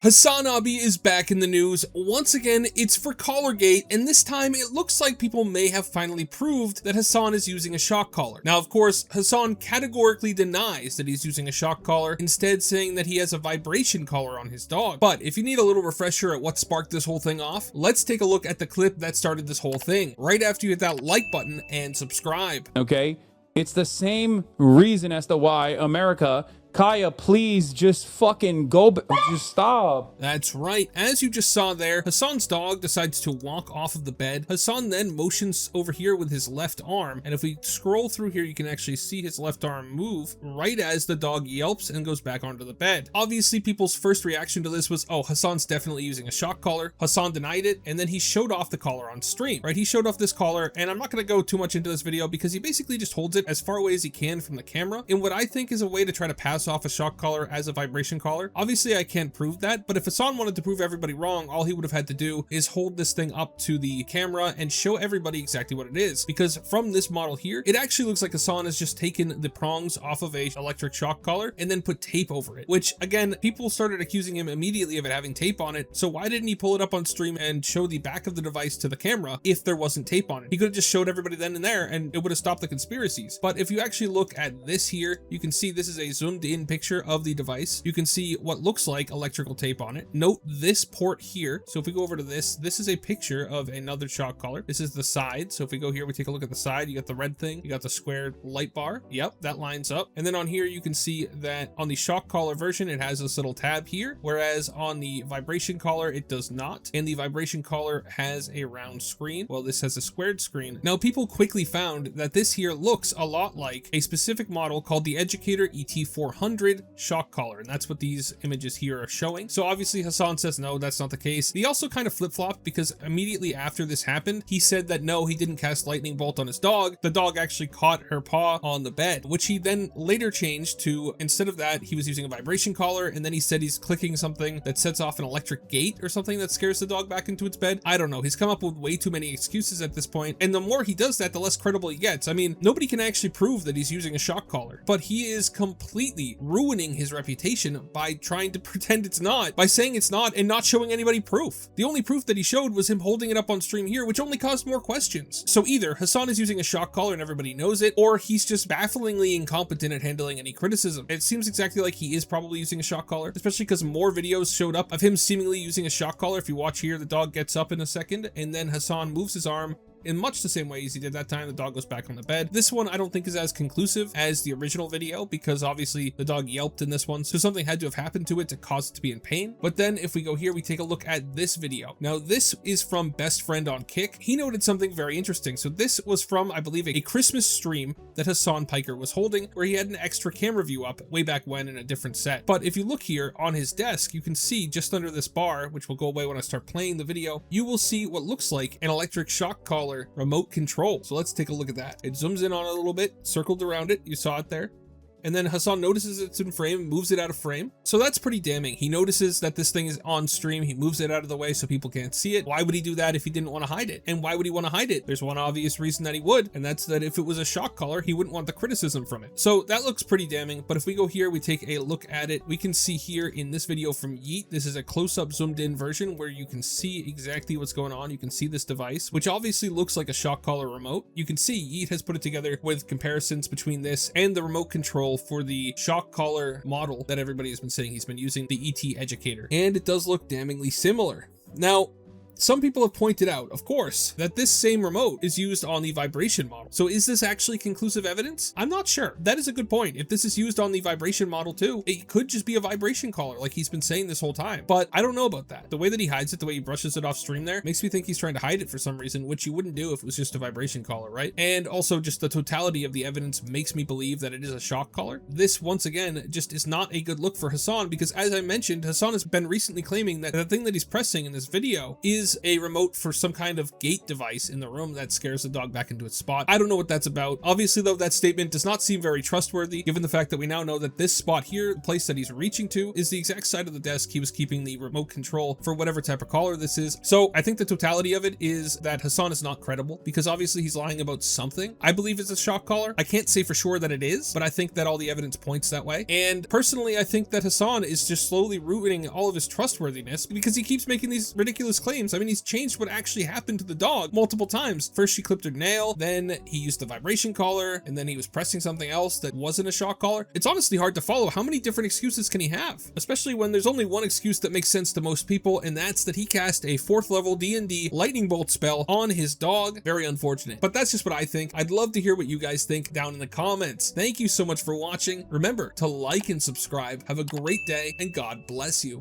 HasanAbi is back in the news. Once again, it's for CollarGate, and this time it looks like people may have finally proved that Hasan is using a shock collar. Now, of course, Hasan categorically denies that he's using a shock collar, instead saying that he has a vibration collar on his dog. But if you need a little refresher at what sparked this whole thing off, let's take a look at the clip that started this whole thing, right after you hit that like button and subscribe. Okay, it's the same reason as to why America, Kaya, please just fucking go, just stop. That's right. As you just saw there, Hasan's dog decides to walk off of the bed. Hasan then motions over here with his left arm, and if we scroll through here, you can actually see his left arm move right as the dog yelps and goes back onto the bed. Obviously, people's first reaction to this was, oh, Hasan's definitely using a shock collar. Hasan denied it, and then he showed off the collar on stream, right? He showed off this collar, and I'm not going to go too much into this video because he basically just holds it as far away as he can from the camera in what I think is a way to try to pass off a shock collar as a vibration collar. Obviously, I can't prove that, but if Hasan wanted to prove everybody wrong, all he would have had to do is hold this thing up to the camera and show everybody exactly what it is. Because from this model here, it actually looks like Hasan has just taken the prongs off of a electric shock collar and then put tape over it, which again, people started accusing him immediately of it having tape on it. So why didn't he pull it up on stream and show the back of the device to the camera if there wasn't tape on it? He could have just showed everybody then and there, and it would have stopped the conspiracies. But if you actually look at this here, you can see this is a zoomed in picture of the device. You can see what looks like electrical tape on it. Note this port here. So if we go over to this is a picture of another shock collar. This is the side. So if we go here, we take a look at the side, you got the red thing, you got the squared light bar. Yep, that lines up. And then on here, you can see that on the shock collar version, it has this little tab here, whereas on the vibration collar, it does not. And the vibration collar has a round screen. Well, this has a squared screen. Now, people quickly found that this here looks a lot like a specific model called the Educator ET400 shock collar, and that's what these images here are showing. So obviously Hasan says no, that's not the case. He also kind of flip-flopped because immediately after this happened, he said that no, he didn't cast lightning bolt on his dog. The dog actually caught her paw on the bed, which he then later changed to, instead of that, he was using a vibration collar, and then he said he's clicking something that sets off an electric gate or something that scares the dog back into its bed. I don't know. He's come up with way too many excuses at this point, and the more he does that, the less credible he gets. I mean, nobody can actually prove that he's using a shock collar, but he is completely ruining his reputation by trying to pretend it's not, by saying it's not and not showing anybody proof. The only proof that he showed was him holding it up on stream here, which only caused more questions. So either Hasan is using a shock collar and everybody knows it, or he's just bafflingly incompetent at handling any criticism. It seems exactly like he is probably using a shock collar, especially because more videos showed up of him seemingly using a shock collar. If you watch here, the dog gets up in a second, and then Hasan moves his arm in much the same way as he did that time. The dog goes back on the bed. This one I don't think is as conclusive as the original video because obviously the dog yelped in this one, so something had to have happened to it to cause it to be in pain. But then if we go here, we take a look at this video. Now this is from Best Friend on Kick. He noted something very interesting. So this was from, I believe, a Christmas stream that Hasan Piker was holding where he had an extra camera view up way back when in a different set. But if you look here on his desk, you can see just under this bar, which will go away when I start playing the video, you will see what looks like an electric shock collar remote control. So let's take a look at that. It zooms in on it a little bit, circled around it. You saw it there. And then Hasan notices it's in frame, moves it out of frame. So that's pretty damning. He notices that this thing is on stream. He moves it out of the way so people can't see it. Why would he do that if he didn't want to hide it? And why would he want to hide it? There's one obvious reason that he would, and that's that if it was a shock collar, he wouldn't want the criticism from it. So that looks pretty damning. But if we go here, we take a look at it. We can see here in this video from Yeet, this is a close-up zoomed in version where you can see exactly what's going on. You can see this device, which obviously looks like a shock collar remote. You can see Yeet has put it together with comparisons between this and the remote control for the shock collar model that everybody has been saying he's been using, the ET Educator, and it does look damningly similar. Now, some people have pointed out, of course, that this same remote is used on the vibration model. So is this actually conclusive evidence? I'm not sure. That is a good point. If this is used on the vibration model too, it could just be a vibration collar like he's been saying this whole time. But I don't know about that. The way that he hides it, the way he brushes it off stream there, makes me think he's trying to hide it for some reason, which you wouldn't do if it was just a vibration collar, right? And also just the totality of the evidence makes me believe that it is a shock collar. This, once again, just is not a good look for Hasan because, as I mentioned, Hasan has been recently claiming that the thing that he's pressing in this video is is a remote for some kind of gate device in the room that scares the dog back into its spot. I don't know what that's about. Obviously, though, that statement does not seem very trustworthy, given the fact that we now know that this spot here, the place that he's reaching to, is the exact side of the desk he was keeping the remote control for whatever type of collar this is. So I think the totality of it is that Hasan is not credible, because obviously he's lying about something. I believe it's a shock collar. I can't say for sure that it is, but I think that all the evidence points that way. And personally, I think that Hasan is just slowly ruining all of his trustworthiness because he keeps making these ridiculous claims. I mean, he's changed what actually happened to the dog multiple times. First, she clipped her nail, then he used the vibration collar, and then he was pressing something else that wasn't a shock collar. It's honestly hard to follow. How many different excuses can he have? Especially when there's only one excuse that makes sense to most people, and that's that he cast a 4th level D&D lightning bolt spell on his dog. Very unfortunate. But that's just what I think. I'd love to hear what you guys think down in the comments. Thank you so much for watching. Remember to like and subscribe. Have a great day, and God bless you.